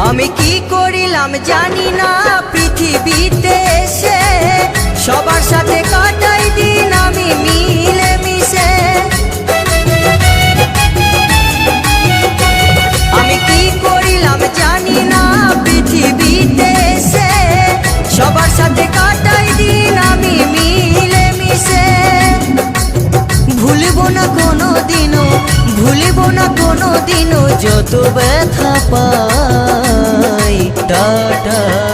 আমি কি করিলাম জানি না পৃথিবীতে এসে, সবার সাথে কাটাই দিন আমি মিলে মিশে। আমি কি করিলাম জানি না পৃথিবীতে এসে, সবার সাথে কাটাই দিন আমি মিলে মিশে। ভুলব না কোনো দিনও, ভুলব না কোনো দিনও যত ব্যথা পাই। টাটা।